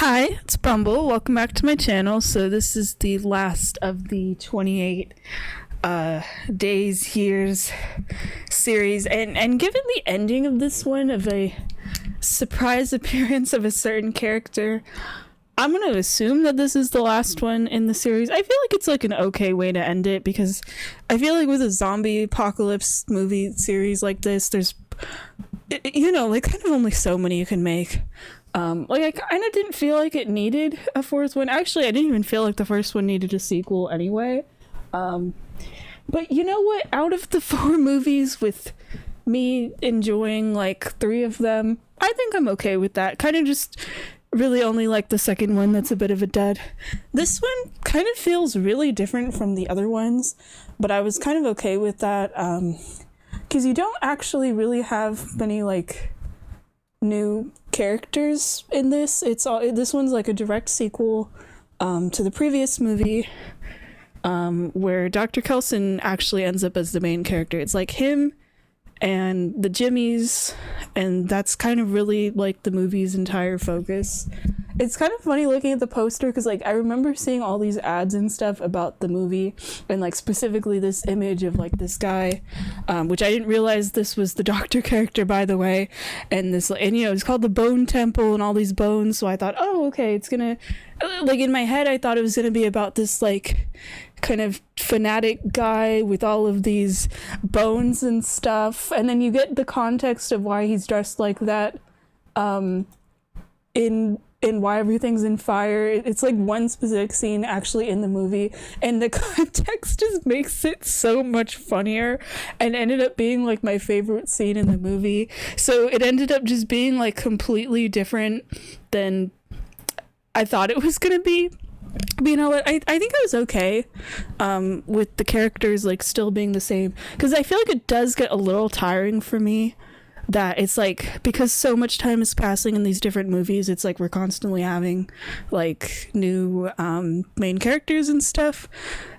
Hi, it's Bumble. Welcome back to my channel. So this is the last of the 28 days, years series. And given the ending of this one, of a surprise appearance of a certain character, I'm going to assume that this is the last one in the series. I feel like it's like an okay way to end it, because I feel like with a zombie apocalypse movie series like this, there's, like kind of only so many you can make. I kind of didn't feel like it needed a fourth one. Actually, I didn't even feel like the first one needed a sequel anyway. But you know what? Out of the 4 movies, with me enjoying like 3 of them, I think I'm okay with that. Kind of just really only like the second one that's a bit of a dud. This one kind of feels really different from the other ones, but I was kind of okay with that, because you don't actually really have many like new characters in this. This one's like a direct sequel to the previous movie, where Dr. Kelson actually ends up as the main character. It's like him and the Jimmies, and that's kind of really like the movie's entire focus. It's kind of funny looking at the poster, because like I remember seeing all these ads and stuff about the movie, and like specifically this image of like this guy, which I didn't realize this was the Doctor character, by the way, and it's called the Bone Temple and all these bones. So I thought, oh, okay, it's gonna, like in my head I thought it was gonna be about this like kind of fanatic guy with all of these bones and stuff, and then you get the context of why he's dressed like that in why everything's in fire. It's like one specific scene actually in the movie, and the context just makes it so much funnier, and ended up being like my favorite scene in the movie. So it ended up just being like completely different than I thought it was gonna be. But you know what, I think I was okay with the characters like still being the same, because I feel like it does get a little tiring for me, that it's like, because so much time is passing in these different movies, it's like we're constantly having like new main characters and stuff,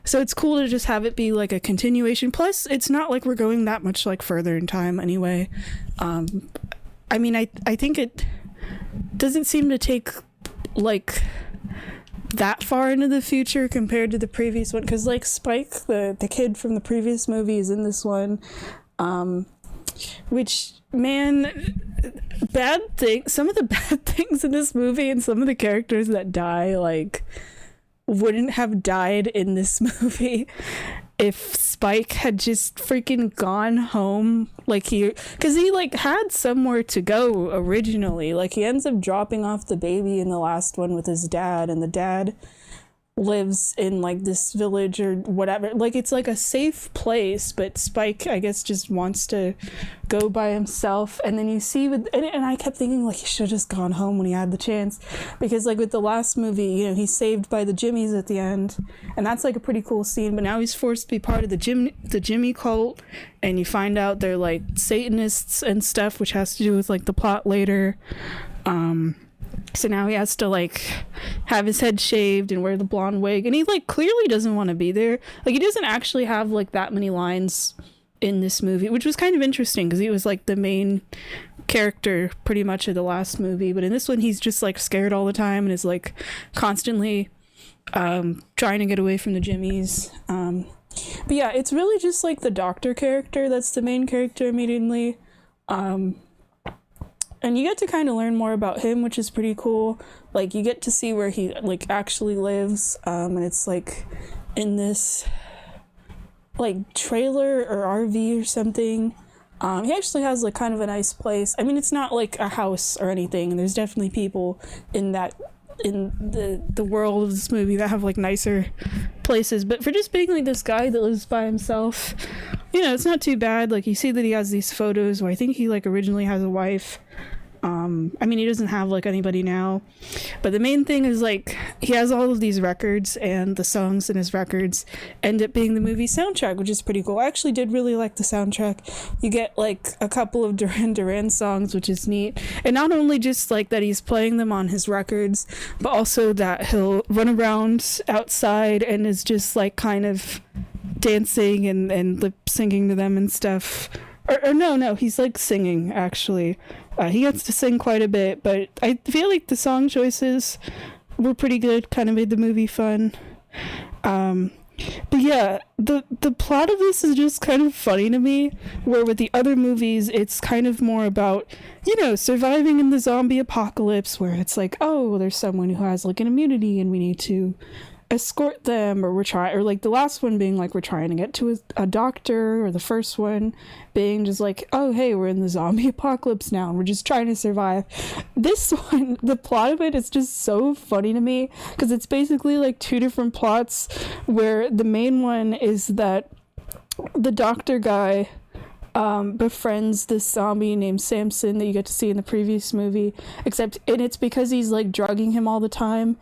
so it's cool to just have it be like a continuation. Plus it's not like we're going that much like further in time anyway. I mean, I think it doesn't seem to take like that far into the future compared to the previous one, because like Spike, the kid from the previous movie, is in this one, which, man, some of the bad things in this movie, and some of the characters that die like wouldn't have died in this movie if Spike had just freaking gone home, because he like had somewhere to go originally. Like he ends up dropping off the baby in the last one with his dad, and the dad lives in like this village or whatever, like it's like a safe place, but Spike, I guess, just wants to go by himself. And then you see and I kept thinking like he should have just gone home when he had the chance, because like with the last movie, he's saved by the Jimmies at the end, and that's like a pretty cool scene. But now he's forced to be part of the Jimmy cult, and you find out they're like Satanists and stuff, which has to do with like the plot later. So now he has to like have his head shaved and wear the blonde wig, and he like clearly doesn't want to be there. Like he doesn't actually have like that many lines in this movie, which was kind of interesting, because he was like the main character pretty much of the last movie, but in this one he's just like scared all the time and is like constantly trying to get away from the Jimmies. But yeah, it's really just like the Doctor character that's the main character immediately. And you get to kind of learn more about him, which is pretty cool. Like you get to see where he like actually lives, and it's like in this like trailer or RV or something. He actually has like kind of a nice place. I mean, it's not like a house or anything, and there's definitely people in the world of this movie that have like nicer places, but for just being like this guy that lives by himself, it's not too bad. Like you see that he has these photos where I think he like originally has a wife. I mean, he doesn't have like anybody now, but the main thing is like he has all of these records, and the songs in his records end up being the movie soundtrack, which is pretty cool. I actually did really like the soundtrack. You get like a couple of Duran Duran songs, which is neat, and not only just like that he's playing them on his records, but also that he'll run around outside and is just like kind of dancing and lip singing to them and stuff. Or no, he's like singing actually. He gets to sing quite a bit, but I feel like the song choices were pretty good, kind of made the movie fun. But yeah, the plot of this is just kind of funny to me, where with the other movies, it's kind of more about, surviving in the zombie apocalypse, where it's like, oh, there's someone who has like an immunity and we need to escort them, or like the last one being like we're trying to get to a doctor, or the first one being just like, oh hey, we're in the zombie apocalypse now and we're just trying to survive. This one, the plot of it is just so funny to me, because it's basically like two different plots, where the main one is that the doctor guy befriends this zombie named Samson that you get to see in the previous movie, and it's because he's like drugging him all the time.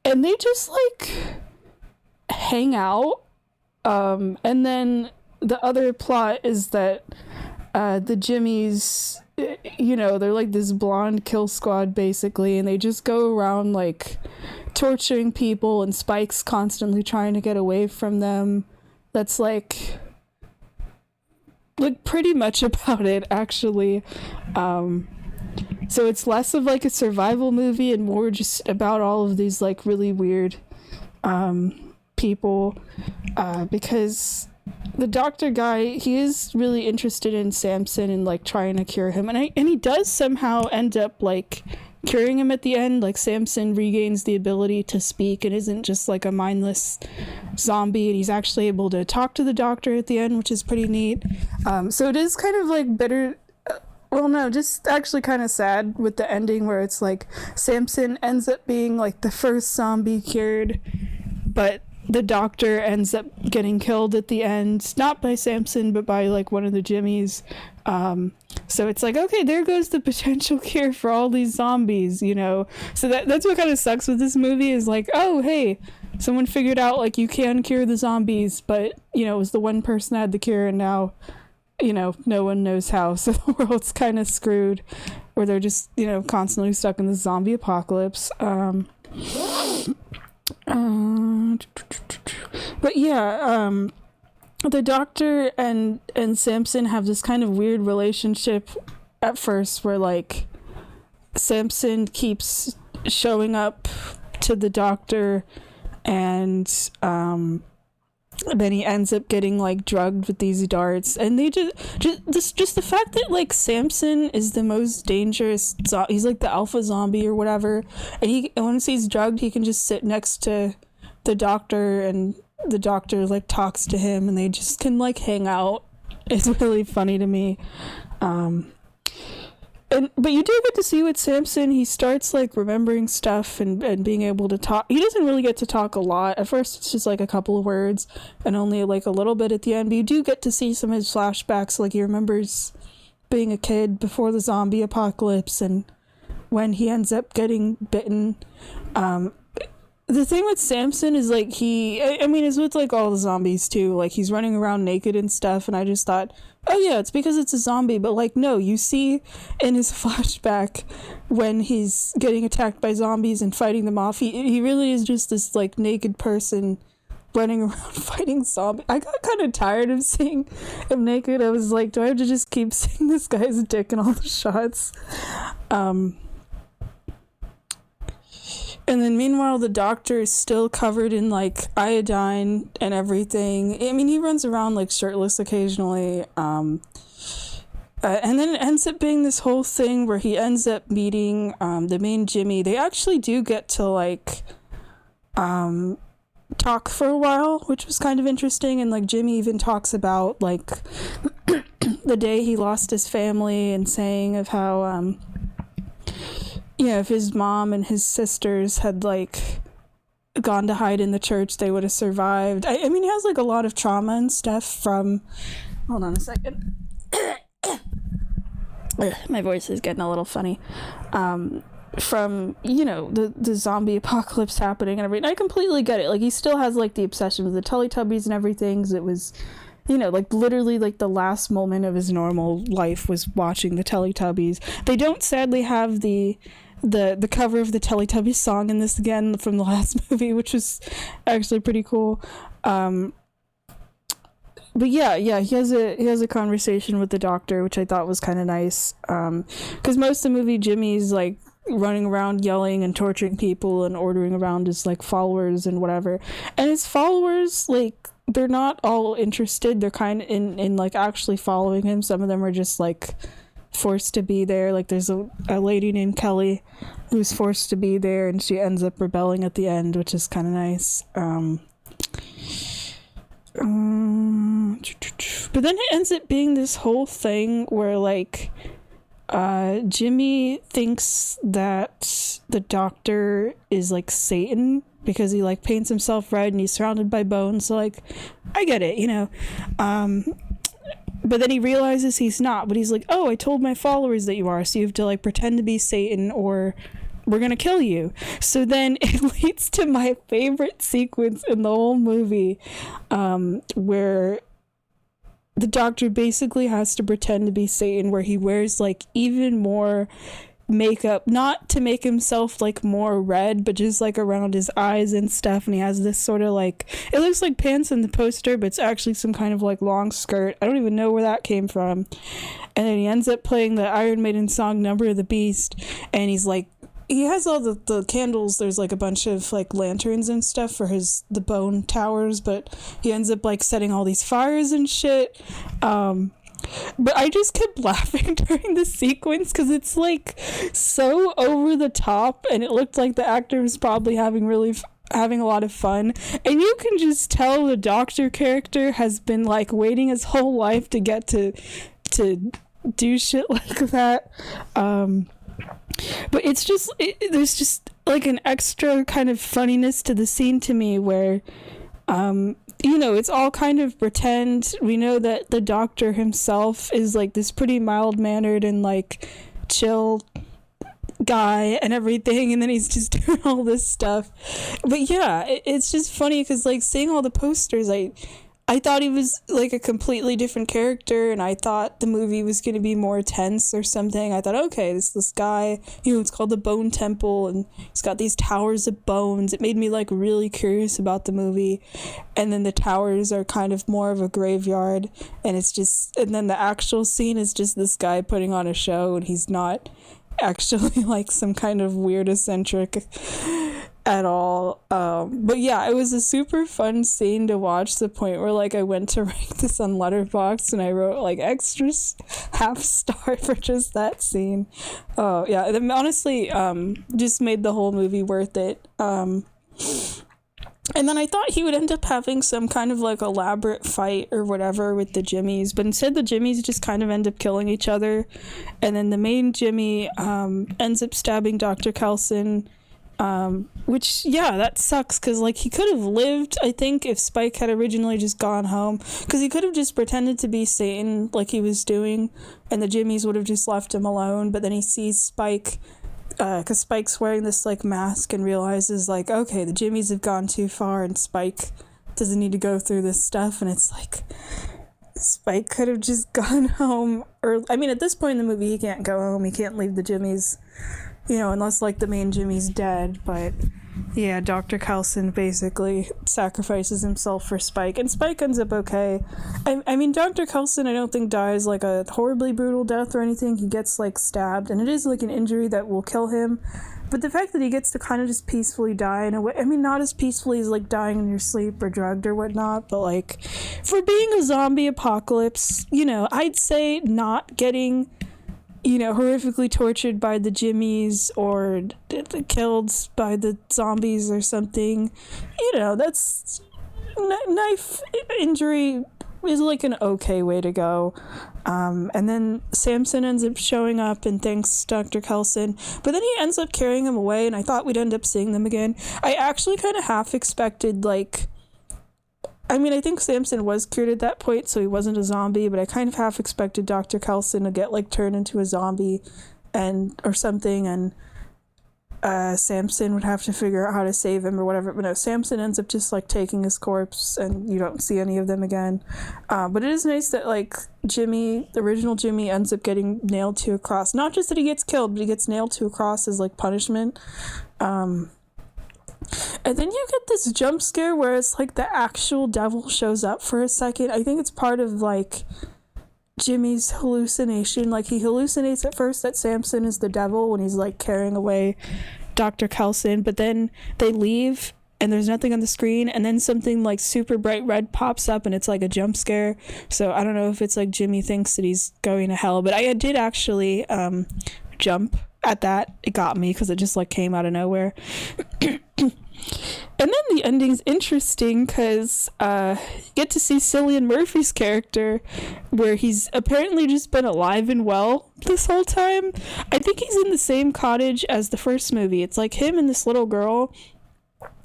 And they just like hang out. And then the other plot is that the Jimmies, they're like this blonde kill squad basically, and they just go around like torturing people, and Spike's constantly trying to get away from them. That's like pretty much about it, actually. So it's less of like a survival movie and more just about all of these like really weird people, because the doctor guy, he is really interested in Samson and like trying to cure him, and he does somehow end up like curing him at the end. Like Samson regains the ability to speak and isn't just like a mindless zombie, and he's actually able to talk to the doctor at the end, which is pretty neat. So it is kind of like bitter. Well, no, just actually kind of sad with the ending, where it's like Samson ends up being like the first zombie cured, but the doctor ends up getting killed at the end, not by Samson, but by like one of the Jimmies. So it's like, okay, there goes the potential cure for all these zombies, So that's what kind of sucks with this movie, is like, oh, hey, someone figured out like you can cure the zombies, but, it was the one person that had the cure, and now no one knows how, so the world's kind of screwed, where they're just, constantly stuck in the zombie apocalypse. But yeah, the doctor and Samson have this kind of weird relationship at first, where like Samson keeps showing up to the doctor, and then he ends up getting like drugged with these darts, and they just the fact that like Samson is the most dangerous he's like the alpha zombie or whatever, and once he's drugged, he can just sit next to the doctor, and the doctor like talks to him, and they just can like hang out. It's really funny to me. But you do get to see with Samson, he starts like remembering stuff and being able to talk. He doesn't really get to talk a lot. At first it's just like a couple of words and only like a little bit at the end, but you do get to see some of his flashbacks. Like he remembers being a kid before the zombie apocalypse and when he ends up getting bitten. The thing with Samson is like it's with like all the zombies too. Like he's running around naked and stuff, and I just thought, oh yeah, it's because it's a zombie. But like, no, you see in his flashback when he's getting attacked by zombies and fighting them off, he really is just this like naked person running around fighting zombies. I got kind of tired of seeing him naked. I was like, do I have to just keep seeing this guy's dick in all the shots? And then meanwhile, the doctor is still covered in like iodine and everything. I mean, he runs around like shirtless occasionally. And then it ends up being this whole thing where he ends up meeting the main Jimmy. They actually do get to like talk for a while, which was kind of interesting. And like Jimmy even talks about like the day he lost his family, and saying of how if his mom and his sisters had like gone to hide in the church, they would have survived. I mean, he has like a lot of trauma and stuff from, hold on a second. My voice is getting a little funny. From, the zombie apocalypse happening and everything. I completely get it. Like he still has like the obsession with the Teletubbies and everything, because it was, like literally like the last moment of his normal life was watching the Teletubbies. They don't sadly have the cover of the Teletubbies song in this again from the last movie, which was actually pretty cool. but yeah, he has a conversation with the doctor, which I thought was kind of nice. Because most of the movie, Jimmy's like running around yelling and torturing people and ordering around his like followers and whatever, and his followers, like, they're not all interested. They're kind of in like actually following him. Some of them are just like forced to be there. Like there's a lady named Kelly who's forced to be there, and she ends up rebelling at the end, which is kind of nice. But then it ends up being this whole thing where like Jimmy thinks that the doctor is like Satan because he like paints himself red and he's surrounded by bones. So like, I get it, you know. But then he realizes he's not. But he's like, oh, I told my followers that you are, so you have to like pretend to be Satan or we're gonna kill you. So then it leads to my favorite sequence in the whole movie, where the doctor basically has to pretend to be Satan, where he wears like even more makeup, not to make himself like more red, but just like around his eyes and stuff. And he has this sort of like, it looks like pants in the poster, but it's actually some kind of like long skirt. I don't even know where that came from. And then he ends up playing the Iron Maiden song Number of the Beast, and he's like, he has all the candles. There's like a bunch of like lanterns and stuff for the bone towers, but he ends up like setting all these fires and shit. But I just kept laughing during the sequence because it's like so over the top, and it looked like the actor was probably having a lot of fun, and you can just tell the doctor character has been like waiting his whole life to get to do shit like that. But it's just there's just like an extra kind of funniness to the scene to me where you know, it's all kind of pretend. We know that the doctor himself is like this pretty mild-mannered and like chill guy and everything, and then he's just doing all this stuff. But yeah, it's just funny because like seeing all the posters, I thought he was like a completely different character, and I thought the movie was going to be more tense or something. I thought, okay, this guy, you know, it's called the Bone Temple, and he's got these towers of bones. It made me like really curious about the movie. And then the towers are kind of more of a graveyard, and then the actual scene is just this guy putting on a show, and he's not actually like some kind of weird eccentric at all. But yeah, it was a super fun scene to watch, to the point where like I went to rank this on Letterboxd and I wrote like extra half star for just that scene. Oh yeah, it honestly just made the whole movie worth it. And then I thought he would end up having some kind of like elaborate fight or whatever with the Jimmies, but instead the Jimmies just kind of end up killing each other. And then the main Jimmy ends up stabbing Dr. Kelson, which, yeah, that sucks, because like he could have lived, I think, if Spike had originally just gone home, because he could have just pretended to be Satan like he was doing, and the Jimmies would have just left him alone. But then he sees Spike, because Spike's wearing this like mask, and realizes like, okay, the Jimmies have gone too far and Spike doesn't need to go through this stuff. And it's like, Spike could have just gone home, or I mean, at this point in the movie he can't go home, he can't leave the Jimmies, you know, unless like the main Jimmy's dead. But yeah, Dr. Kelson basically sacrifices himself for Spike, and Spike ends up okay. I mean, Dr. Kelson I don't think dies like a horribly brutal death or anything. He gets like stabbed, and it is like an injury that will kill him. But the fact that he gets to kind of just peacefully die in a way, I mean, not as peacefully as like dying in your sleep or drugged or whatnot, but like for being a zombie apocalypse, you know, I'd say not getting, you know, horrifically tortured by the Jimmies or killed by the zombies or something, you know, that's knife injury is like an okay way to go. And then Samson ends up showing up and thanks Dr. Kelson, but then he ends up carrying him away, and I thought we'd end up seeing them again. I actually kind of half expected, like, I mean, I think Samson was cured at that point, so he wasn't a zombie, but I kind of half expected Dr. Kelson to get like turned into a zombie or something, and Samson would have to figure out how to save him or whatever. But no, Samson ends up just like taking his corpse, and you don't see any of them again. But it is nice that like Jimmy, the original Jimmy, ends up getting nailed to a cross. Not just that he gets killed, but he gets nailed to a cross as like punishment. And And then you get this jump scare where it's like the actual devil shows up for a second. I think it's part of like Jimmy's hallucination. Like he hallucinates at first that Samson is the devil when he's like carrying away Dr. Kelson, but then they leave and there's nothing on the screen, and then something like super bright red pops up and it's like a jump scare. So I don't know if it's like Jimmy thinks that he's going to hell, but I did actually jump at that. It got me because it just like came out of nowhere. And then the ending's interesting because you get to see Cillian Murphy's character, where he's apparently just been alive and well this whole time. I think he's in the same cottage as the first movie. It's like him and this little girl.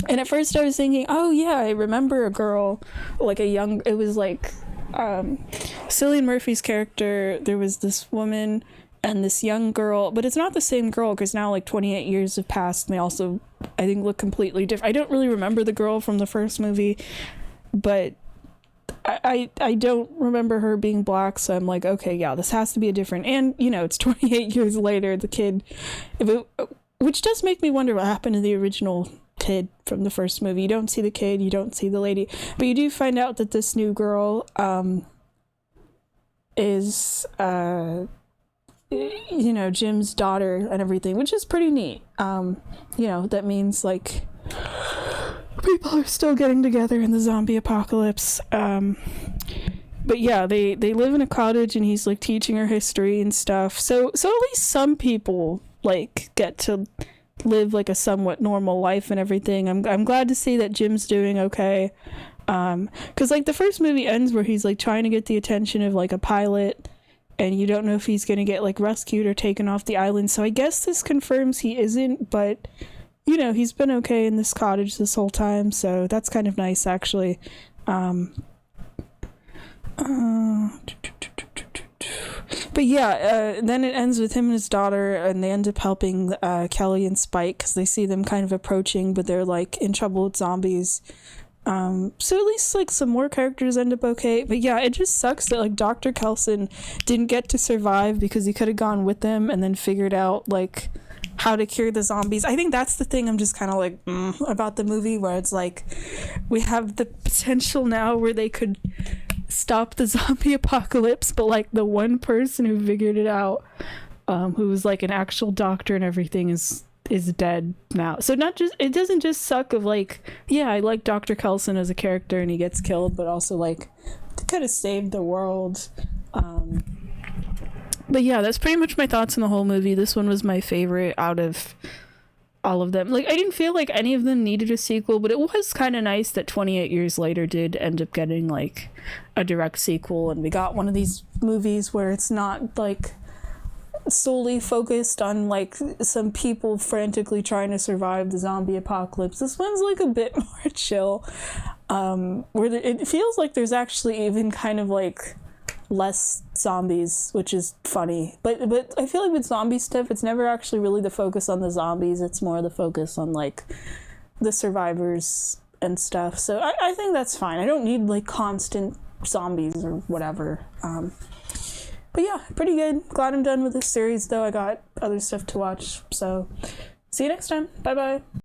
And at first I was thinking, oh yeah, I remember a girl, like it was like Cillian Murphy's character, there was this woman and this young girl, but it's not the same girl because now like 28 years have passed and they also, I think, look completely different. I don't really remember the girl from the first movie, but I don't remember her being black, so I'm like, okay, yeah, this has to be a different, and you know, it's 28 years later, the kid, which does make me wonder what happened to the original kid from the first movie. You don't see the kid, you don't see the lady, but you do find out that this new girl is you know, Jim's daughter and everything, which is pretty neat. You know, that means like people are still getting together in the zombie apocalypse. But yeah, they live in a cottage and he's like teaching her history and stuff. So at least some people like get to live like a somewhat normal life and everything. I'm glad to see that Jim's doing okay. Because like the first movie ends where he's like trying to get the attention of like a pilot, and you don't know if he's gonna get like rescued or taken off the island. So I guess this confirms he isn't, but you know, he's been okay in this cottage this whole time, so that's kind of nice actually. But yeah, then it ends with him and his daughter, and they end up helping Kelly and Spike because they see them kind of approaching, but they're like in trouble with zombies. So at least like some more characters end up okay. But yeah, it just sucks that like Dr. Kelson didn't get to survive because he could have gone with them and then figured out like how to cure the zombies. I think that's the thing I'm just kind of like about the movie, where it's like we have the potential now where they could stop the zombie apocalypse, but like the one person who figured it out, who was like an actual doctor and everything, is dead now. So not just, it doesn't just suck of like, yeah, I like Dr. Kelson as a character and he gets killed, but also like they could have saved the world. But yeah, that's pretty much my thoughts on the whole movie. This one was my favorite out of all of them. Like I didn't feel like any of them needed a sequel, but it was kind of nice that 28 years later did end up getting like a direct sequel, and we got one of these movies where it's not like solely focused on like some people frantically trying to survive the zombie apocalypse. This one's like a bit more chill, where it feels like there's actually even kind of like less zombies, which is funny. But I feel like with zombie stuff, it's never actually really the focus on the zombies, it's more the focus on like the survivors and stuff. So I think that's fine. I don't need like constant zombies or whatever. But yeah, pretty good. Glad I'm done with this series, though. I got other stuff to watch. So see you next time. Bye bye.